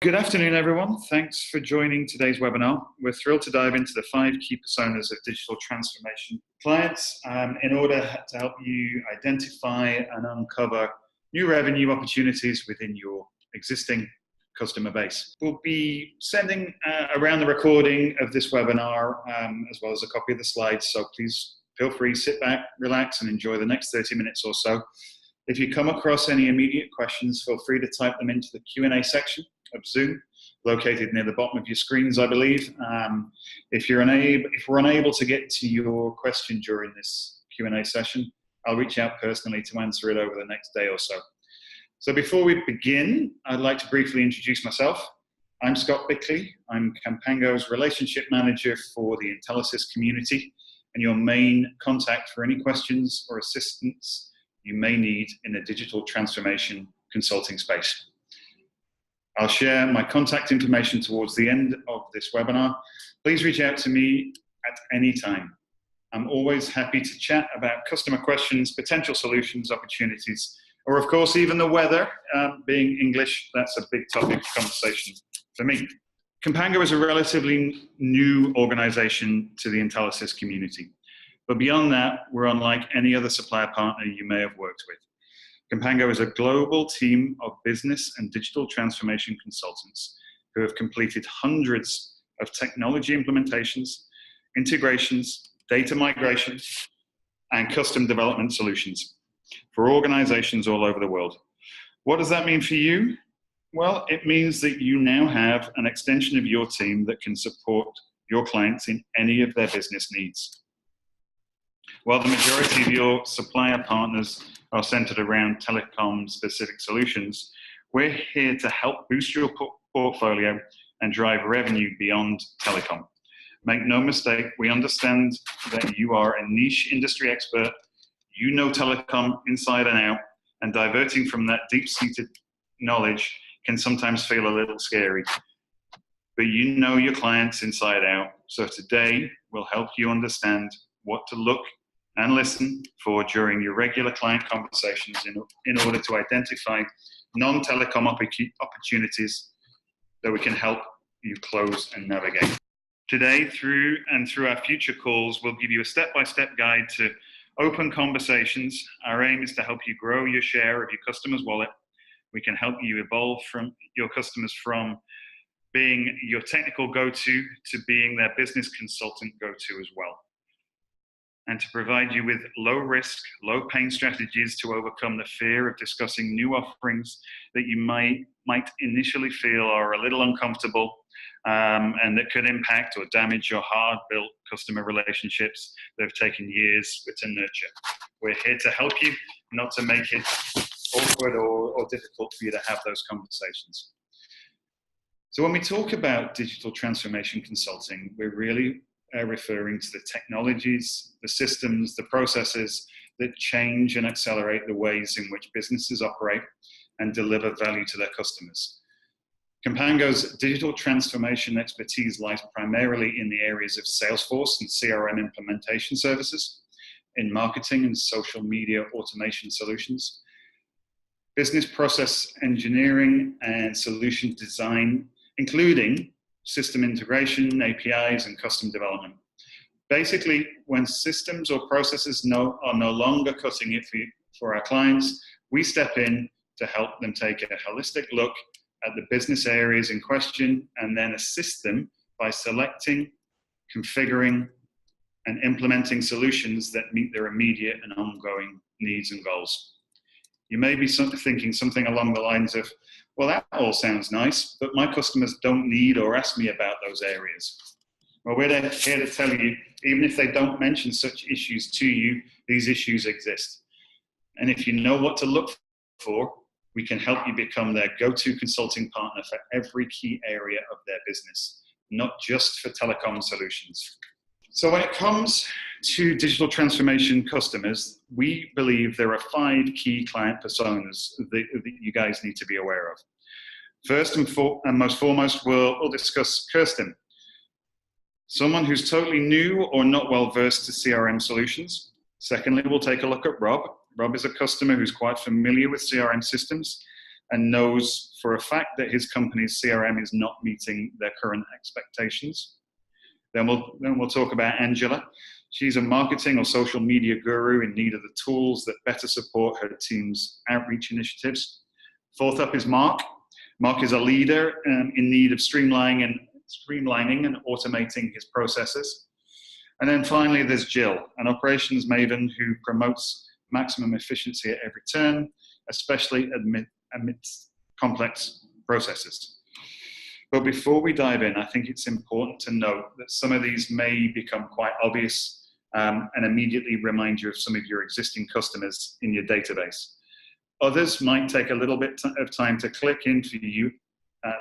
Good afternoon, everyone. Thanks for joining today's webinar. We're thrilled to dive into the 5 key personas of digital transformation clients in order to help you identify and uncover new revenue opportunities within your existing customer base. We'll be sending around the recording of this webinar as well as a copy of the slides, so please feel free, sit back, relax, and enjoy the next 30 minutes or so. If you come across any immediate questions, feel free to type them into the Q&A section of Zoom, located near the bottom of your screens, I believe. If we're unable to get to your question during this Q&A session, I'll reach out personally to answer it over the next day or so. So before we begin, I'd like to briefly introduce myself. I'm Scott Bickley. I'm Campango's relationship manager for the Intelisys community and your main contact for any questions or assistance you may need in the digital transformation consulting space. I'll share my contact information towards the end of this webinar. Please reach out to me at any time. I'm always happy to chat about customer questions, potential solutions, opportunities, or of course even the weather. Being English, that's a big topic of conversation for me. Canpango is a relatively new organization to the Intelisys community. But beyond that, we're unlike any other supplier partner you may have worked with. Canpango is a global team of business and digital transformation consultants who have completed hundreds of technology implementations, integrations, data migration, and custom development solutions for organizations all over the world. What does that mean for you? Well, it means that you now have an extension of your team that can support your clients in any of their business needs. While the majority of your supplier partners are centered around telecom-specific solutions, we're here to help boost your portfolio and drive revenue beyond telecom. Make no mistake, we understand that you are a niche industry expert, you know telecom inside and out, and diverting from that deep-seated knowledge can sometimes feel a little scary. But you know your clients inside out, so today we'll help you understand what to look and listen for during your regular client conversations in order to identify non-telecom opportunities that we can help you close and navigate. Today, through our future calls, we'll give you a step-by-step guide to open conversations. Our aim is to help you grow your share of your customer's wallet. We can help you evolve from your customers from being your technical go-to to being their business consultant go-to as well, and to provide you with low-risk, low-pain strategies to overcome the fear of discussing new offerings that you might initially feel are a little uncomfortable and that could impact or damage your hard-built customer relationships that have taken years to nurture. We're here to help you, not to make it awkward or difficult for you to have those conversations. So when we talk about digital transformation consulting, we're really referring to the technologies, the systems, the processes that change and accelerate the ways in which businesses operate and deliver value to their customers. Campango's digital transformation expertise lies primarily in the areas of Salesforce and CRM implementation services, in marketing and social media automation solutions, business process engineering and solution design, including system integration, APIs, and custom development. Basically, when systems or processes are no longer cutting it for our clients, we step in to help them take a holistic look at the business areas in question and then assist them by selecting, configuring, and implementing solutions that meet their immediate and ongoing needs and goals. You may be thinking something along the lines of, well, that all sounds nice, but my customers don't need or ask me about those areas. Well, we're here to tell you, even if they don't mention such issues to you, these issues exist. And if you know what to look for, we can help you become their go-to consulting partner for every key area of their business, not just for telecom solutions. So when it comes to digital transformation customers, we believe there are 5 key client personas that you guys need to be aware of. First and most foremost, we'll discuss Kirsten, someone who's totally new or not well versed to CRM solutions. Secondly, we'll take a look at Rob. Rob is a customer who's quite familiar with CRM systems and knows for a fact that his company's CRM is not meeting their current expectations. Then we'll talk about Angela. She's a marketing or social media guru in need of the tools that better support her team's outreach initiatives. Fourth up is Mark. Mark is a leader in need of streamlining and automating his processes. And then finally, there's Jill, an operations maven who promotes maximum efficiency at every turn, especially amidst complex processes. But before we dive in, I think it's important to note that some of these may become quite obvious and immediately remind you of some of your existing customers in your database. Others might take a little bit of time to click in for you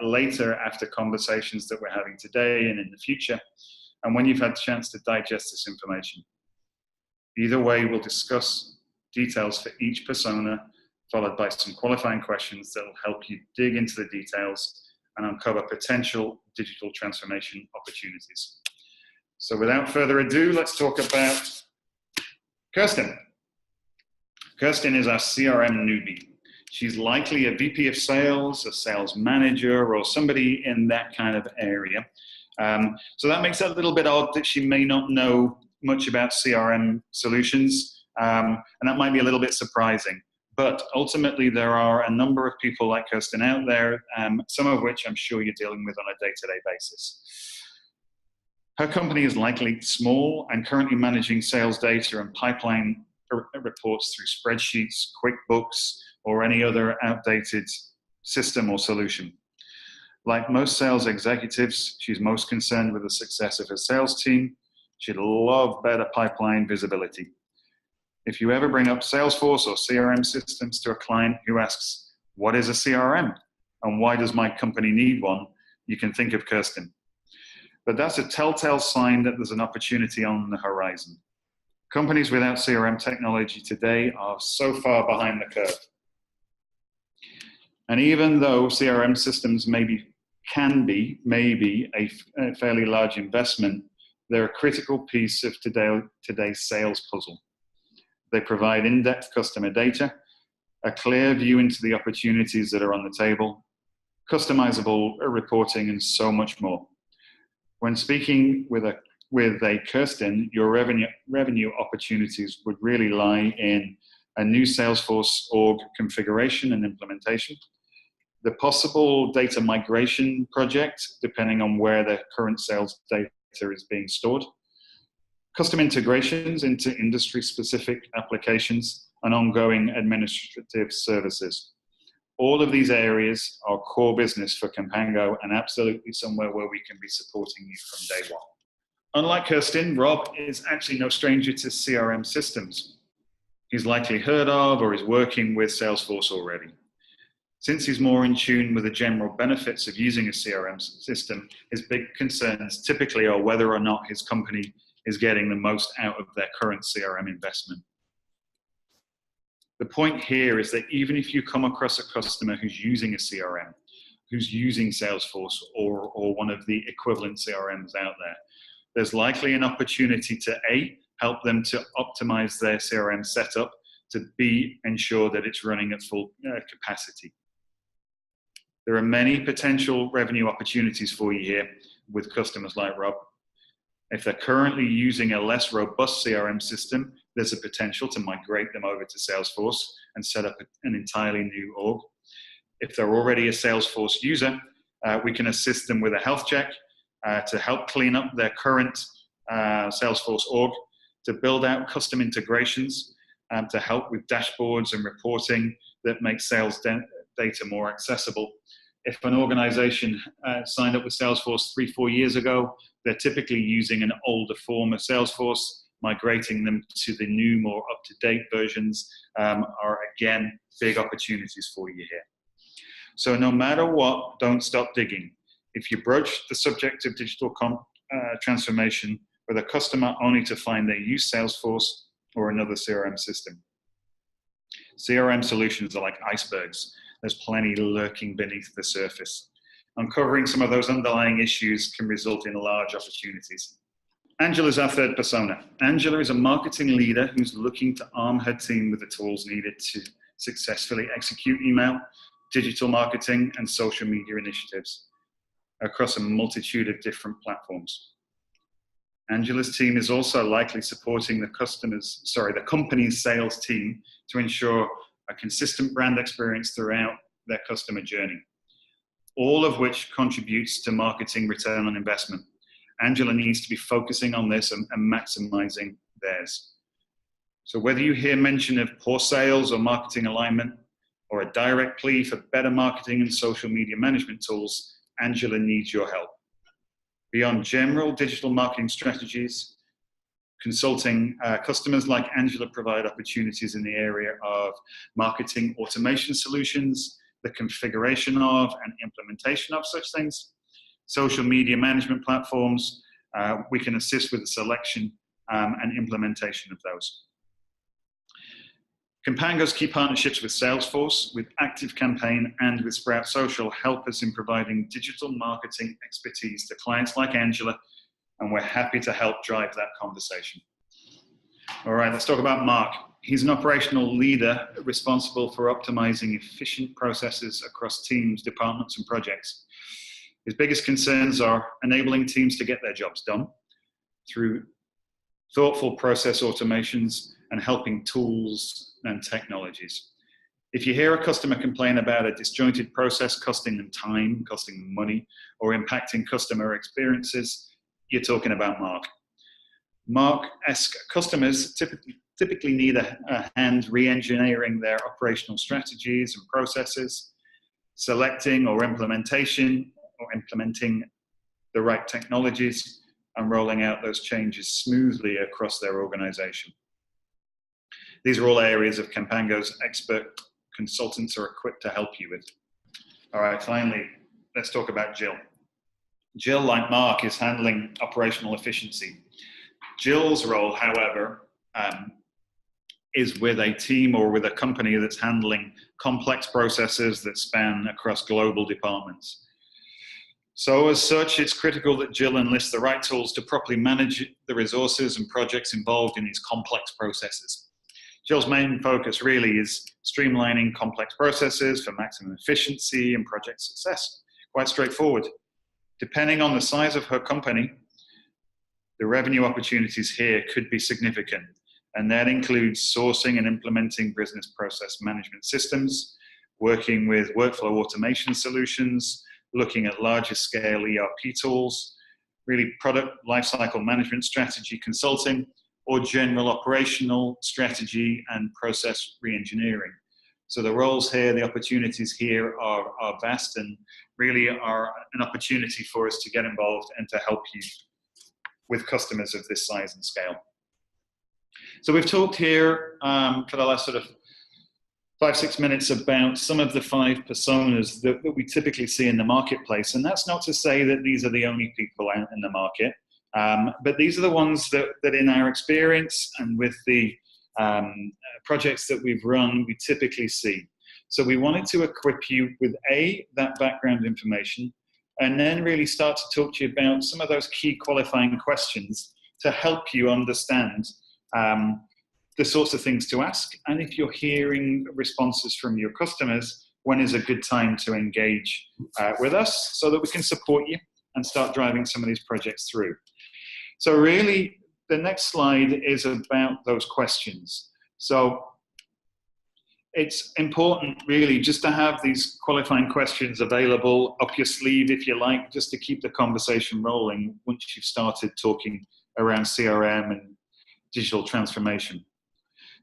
later after conversations that we're having today and in the future, and when you've had a chance to digest this information. Either way, we'll discuss details for each persona, followed by some qualifying questions that will help you dig into the details and uncover potential digital transformation opportunities. So without further ado, let's talk about Kirsten. Kirsten is our CRM newbie. She's likely a VP of sales, a sales manager, or somebody in that kind of area. So that makes it a little bit odd that she may not know much about CRM solutions, and that might be a little bit surprising. But ultimately, there are a number of people like Kirsten out there, some of which I'm sure you're dealing with on a day-to-day basis. Her company is likely small and currently managing sales data and pipeline reports through spreadsheets, QuickBooks, or any other outdated system or solution. Like most sales executives, she's most concerned with the success of her sales team. She'd love better pipeline visibility. If you ever bring up Salesforce or CRM systems to a client who asks, what is a CRM and why does my company need one, you can think of Kirsten. But that's a telltale sign that there's an opportunity on the horizon. Companies without CRM technology today are so far behind the curve. And even though CRM systems can be a fairly large investment, they're a critical piece of today's sales puzzle. They provide in-depth customer data, a clear view into the opportunities that are on the table, customizable reporting, and so much more. When speaking with a Kirsten, your revenue opportunities would really lie in a new Salesforce org configuration and implementation, the possible data migration project, depending on where the current sales data is being stored, custom integrations into industry-specific applications, and ongoing administrative services. All of these areas are core business for Canpango and absolutely somewhere where we can be supporting you from day one. Unlike Kirsten, Rob is actually no stranger to CRM systems. He's likely heard of or is working with Salesforce already. Since he's more in tune with the general benefits of using a CRM system, his big concerns typically are whether or not his company is getting the most out of their current CRM investment. The point here is that even if you come across a customer who's using a CRM, who's using Salesforce or one of the equivalent CRMs out there, there's likely an opportunity to A, help them to optimize their CRM setup, to B, ensure that it's running at full capacity. There are many potential revenue opportunities for you here with customers like Rob. If they're currently using a less robust CRM system, there's a potential to migrate them over to Salesforce and set up an entirely new org. If they're already a Salesforce user, we can assist them with a health check to help clean up their current Salesforce org, to build out custom integrations, to help with dashboards and reporting that make sales data more accessible. If an organization signed up with Salesforce 3-4 years ago, they're typically using an older form of Salesforce. Migrating them to the new, more up-to-date versions are, again, big opportunities for you here. So no matter what, don't stop digging. If you broach the subject of digital transformation with a customer only to find they use Salesforce or another CRM system. CRM solutions are like icebergs. There's plenty lurking beneath the surface. Uncovering some of those underlying issues can result in large opportunities. Angela is our third persona. Angela is a marketing leader who's looking to arm her team with the tools needed to successfully execute email, digital marketing, and social media initiatives across a multitude of different platforms. Angela's team is also likely supporting the company's sales team to ensure a consistent brand experience throughout their customer journey, all of which contributes to marketing return on investment. Angela needs to be focusing on this and maximizing theirs. So whether you hear mention of poor sales or marketing alignment, or a direct plea for better marketing and social media management tools, Angela needs your help. Beyond general digital marketing strategies, consulting customers like Angela provide opportunities in the area of marketing automation solutions, the configuration of and implementation of such things, social media management platforms. We can assist with the selection and implementation of those. Kampango's key partnerships with Salesforce, with ActiveCampaign, and with Sprout Social help us in providing digital marketing expertise to clients like Angela, and we're happy to help drive that conversation. All right, let's talk about Mark. He's an operational leader responsible for optimizing efficient processes across teams, departments, and projects. His biggest concerns are enabling teams to get their jobs done through thoughtful process automations and helping tools and technologies. If you hear a customer complain about a disjointed process costing them time, costing them money, or impacting customer experiences, you're talking about Mark. Mark-esque customers typically need a hand re-engineering their operational strategies and processes, selecting or implementing the right technologies, and rolling out those changes smoothly across their organization. These are all areas of Kampango's expert consultants are equipped to help you with. All right, finally, let's talk about Jill. Jill, like Mark, is handling operational efficiency. Jill's role, however, is with a team or with a company that's handling complex processes that span across global departments. So as such, it's critical that Jill enlists the right tools to properly manage the resources and projects involved in these complex processes. Jill's main focus really is streamlining complex processes for maximum efficiency and project success. Quite straightforward. Depending on the size of her company, the revenue opportunities here could be significant, and that includes sourcing and implementing business process management systems, working with workflow automation solutions, looking at larger scale ERP tools, really product lifecycle management strategy consulting, or general operational strategy and process re-engineering. So the roles here, the opportunities here are vast and really are an opportunity for us to get involved and to help you with customers of this size and scale. So we've talked here for the last sort of 5-6 minutes about some of the 5 personas that we typically see in the marketplace. And that's not to say that these are the only people out in the market, but these are the ones that in our experience and with the projects that we've run, we typically see. So we wanted to equip you with that background information, and then really start to talk to you about some of those key qualifying questions to help you understand the sorts of things to ask. And if you're hearing responses from your customers, when is a good time to engage with us so that we can support you and start driving some of these projects through. So really, the next slide is about those questions. So it's important really just to have these qualifying questions available up your sleeve, if you like, just to keep the conversation rolling once you've started talking around CRM and digital transformation.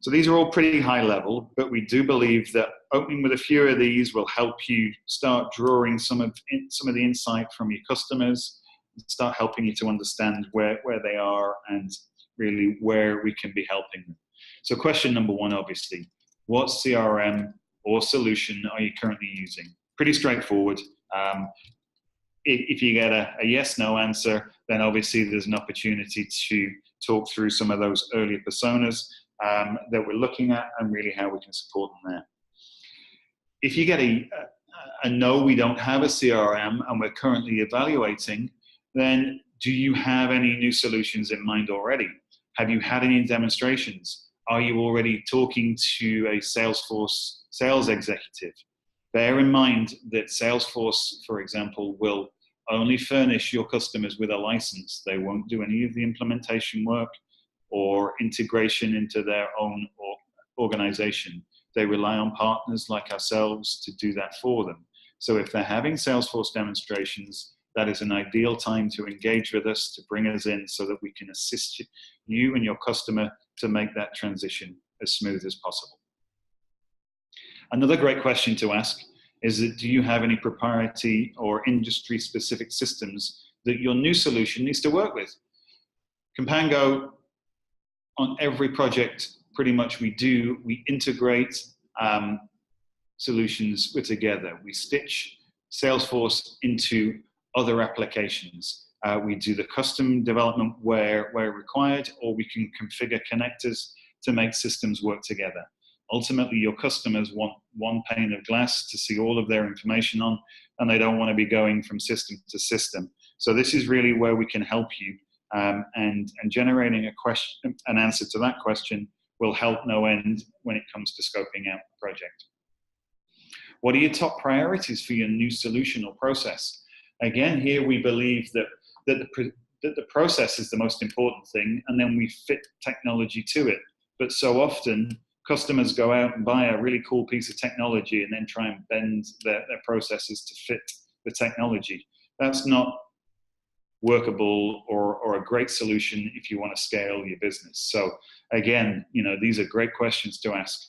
So these are all pretty high level, but we do believe that opening with a few of these will help you start drawing some of the insight from your customers, start helping you to understand where they are and really where we can be helping them. So question number 1, obviously, what CRM or solution are you currently using? Pretty straightforward. If you get a yes/no answer, then obviously there's an opportunity to talk through some of those earlier personas that we're looking at and really how we can support them there. If you get a no, we don't have a CRM and we're currently evaluating, then do you have any new solutions in mind already? Have you had any demonstrations? Are you already talking to a Salesforce sales executive? Bear in mind that Salesforce, for example, will only furnish your customers with a license. They won't do any of the implementation work or integration into their own organization. They rely on partners like ourselves to do that for them. So if they're having Salesforce demonstrations, that is an ideal time to engage with us, to bring us in so that we can assist you and your customer to make that transition as smooth as possible. Another great question to ask is that, do you have any proprietary or industry-specific systems that your new solution needs to work with? Campango, on every project pretty much we integrate solutions together. We stitch Salesforce into other applications. We do the custom development where required, or we can configure connectors to make systems work together. Ultimately, your customers want one pane of glass to see all of their information on, and they don't want to be going from system to system. So this is really where we can help you, and generating an answer to that question will help no end when it comes to scoping out the project. What are your top priorities for your new solution or process? Again, here we believe that the process is the most important thing, and then we fit technology to it. But so often, customers go out and buy a really cool piece of technology and then try and bend their processes to fit the technology. That's not workable or a great solution if you want to scale your business. So again, these are great questions to ask.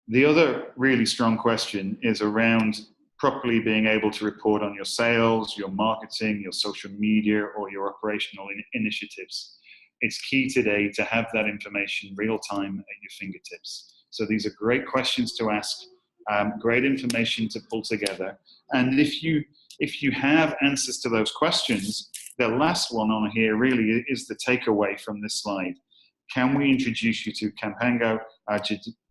The other really strong question is around properly being able to report on your sales, your marketing, your social media, or your operational initiatives. It's key today to have that information real time at your fingertips. So these are great questions to ask, great information to pull together. And if you have answers to those questions, the last one on here really is the takeaway from this slide. Can we introduce you to Canpango, our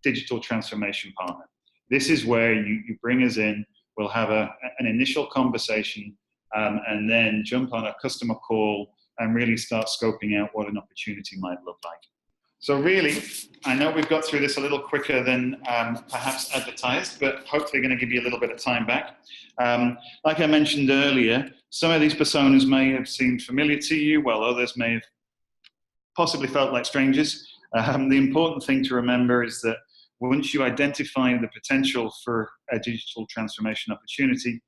digital transformation partner? This is where you bring us in, we'll have an initial conversation, and then jump on a customer call and really start scoping out what an opportunity might look like. So really, I know we've got through this a little quicker than perhaps advertised, but hopefully going to give you a little bit of time back. Like I mentioned earlier, some of these personas may have seemed familiar to you, while others may have possibly felt like strangers. The important thing to remember is that once you identify the potential for a digital transformation opportunity,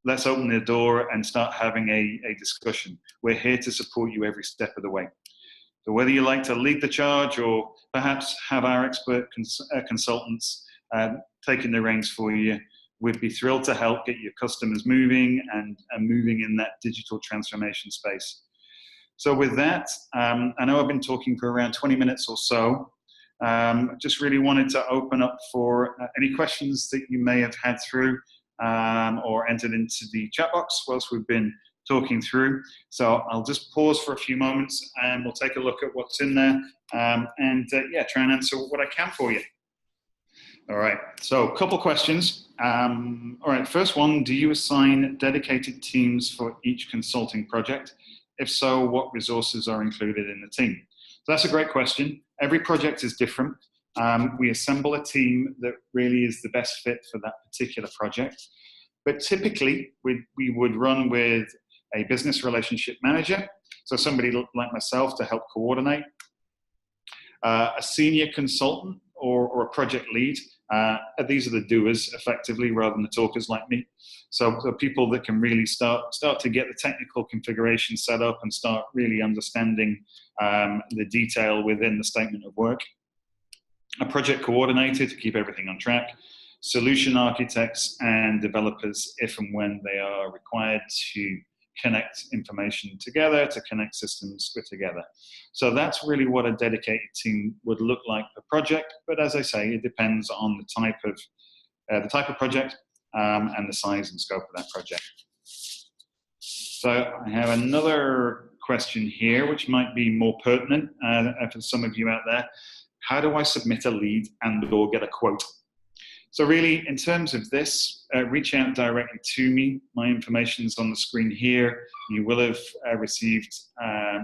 let's open the door and start having a discussion. We're here to support you every step of the way. So whether you like to lead the charge or perhaps have our expert consultants taking the reins for you, we'd be thrilled to help get your customers moving and moving in that digital transformation space. So with that, I know I've been talking for around 20 minutes or so. Just really wanted to open up for any questions that you may have had through or entered into the chat box whilst we've been talking through. So I'll just pause for a few moments and we'll take a look at what's in there yeah, try and answer what I can for you. All right, so a couple questions. All right, first one, do you assign dedicated teams for each consulting project? If so, what resources are included in the team? So that's a great question. Every project is different. We assemble a team that really is the best fit for that particular project. But typically, we would run with a business relationship manager, so somebody like myself to help coordinate, a senior consultant or a project lead. These are the doers, effectively, rather than the talkers like me. So people that can really start to get the technical configuration set up and start really understanding the detail within the statement of work. A project coordinator to keep everything on track, solution architects and developers if and when they are required to connect information together, to connect systems together. So that's really what a dedicated team would look like per project. But as I say, it depends on the type of project and the size and scope of that project. So I have another question here, which might be more pertinent for some of you out there. How do I submit a lead and/or get a quote? So really, in terms of this, reach out directly to me. My information is on the screen here. You will have received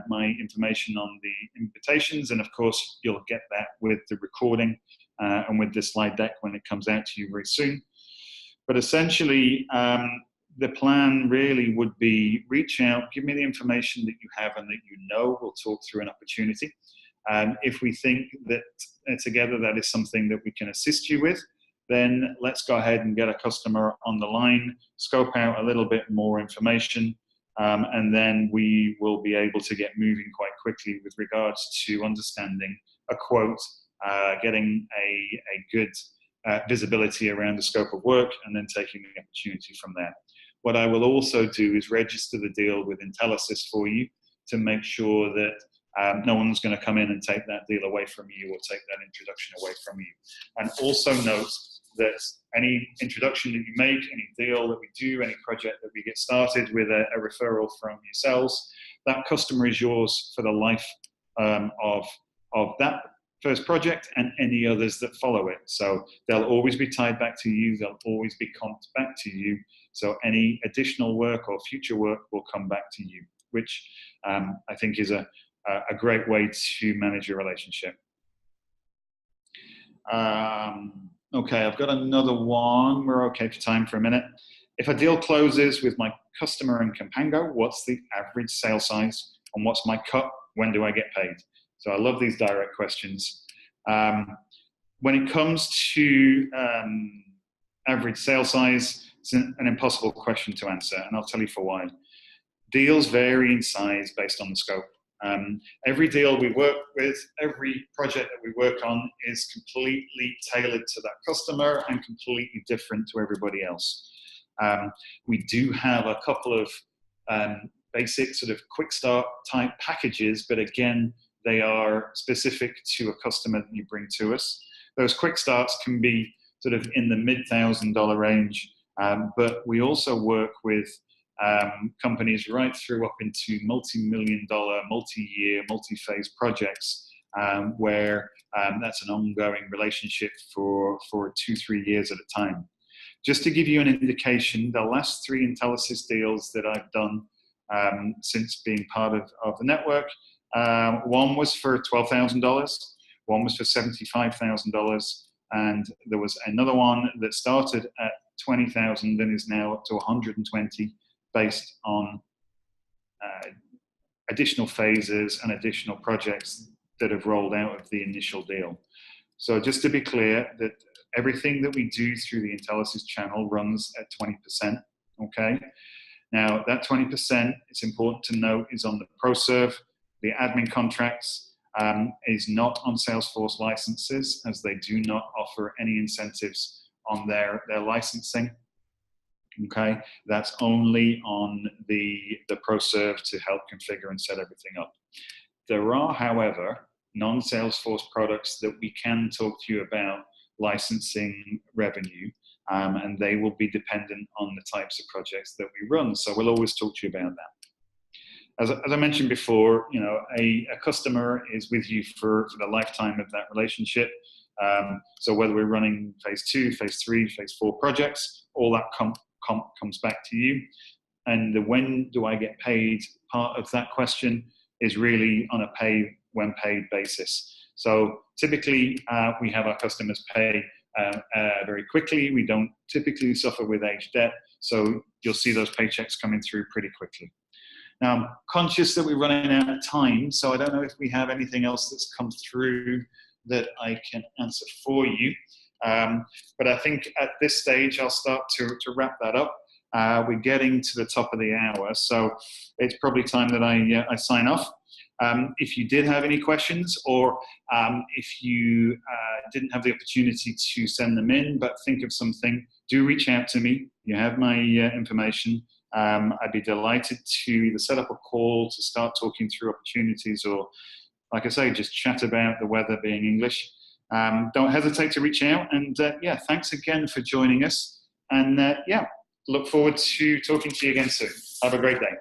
my information on the invitations, and of course, you'll get that with the recording and with the slide deck when it comes out to you very soon. But essentially, the plan really would be reach out, give me the information that you have and that you know, we'll talk through an opportunity. If we think that together that is something that we can assist you with, then let's go ahead and get a customer on the line, scope out a little bit more information, and then we will be able to get moving quite quickly with regards to understanding a quote, getting a good visibility around the scope of work, and then taking the opportunity from there. What I will also do is register the deal with Intelisys for you to make sure that no one's going to come in and take that deal away from you or take that introduction away from you. And also note that any introduction that you make, any deal that we do, any project that we get started with a referral from yourselves, that customer is yours for the life of that first project and any others that follow it. So they'll always be tied back to you, they'll always be comped back to you. So any additional work or future work will come back to you, which I think is a great way to manage your relationship. Okay, I've got another one. We're okay for time for a minute. If a deal closes with my customer in Canpango, what's the average sale size and what's my cut? When do I get paid? So I love these direct questions. When it comes to average sale size, it's an impossible question to answer, and I'll tell you for why. Deals vary in size based on the scope. Every deal we work with, every project that we work on is completely tailored to that customer and completely different to everybody else. We do have a couple of basic sort of quick start type packages, but again, they are specific to a customer that you bring to us. Those quick starts can be sort of in the mid-$1,000 range, but we also work with companies right through up into multi-million-dollar, multi-year, multi-phase projects where that's an ongoing relationship for 2-3 years at a time. Just to give you an indication, the last 3 Intelisys deals that I've done since being part of the network, one was for $12,000, one was for $75,000, and there was another one that started at $20,000 and is now up to $120,000 based on additional phases and additional projects that have rolled out of the initial deal. So just to be clear, that everything that we do through the Intelisys channel runs at 20%, okay? Now, that 20%, it's important to note, is on the ProServe. The admin contracts is not on Salesforce licenses, as they do not offer any incentives on their licensing. Okay, that's only on the ProServe to help configure and set everything up. There are, however, non-Salesforce products that we can talk to you about licensing revenue, and they will be dependent on the types of projects that we run. So we'll always talk to you about that. As I mentioned before, you know, a customer is with you for the lifetime of that relationship. So whether we're running phase 2, phase 3, phase 4 projects, all that comes back to you. And the when do I get paid part of that question is really on a pay when paid basis. So typically we have our customers pay very quickly. We don't typically suffer with age debt, so you'll see those paychecks coming through pretty quickly. Now, I'm conscious that we're running out of time, so I don't know if we have anything else that's come through that I can answer for you. But I think at this stage, I'll start to wrap that up. We're getting to the top of the hour, so it's probably time that I sign off. If you did have any questions, or if you didn't have the opportunity to send them in, but think of something, do reach out to me. You have my information. I'd be delighted to either set up a call to start talking through opportunities, or, like I say, just chat about the weather being English. Don't hesitate to reach out. And yeah, thanks again for joining us. And yeah, look forward to talking to you again soon. Have a great day.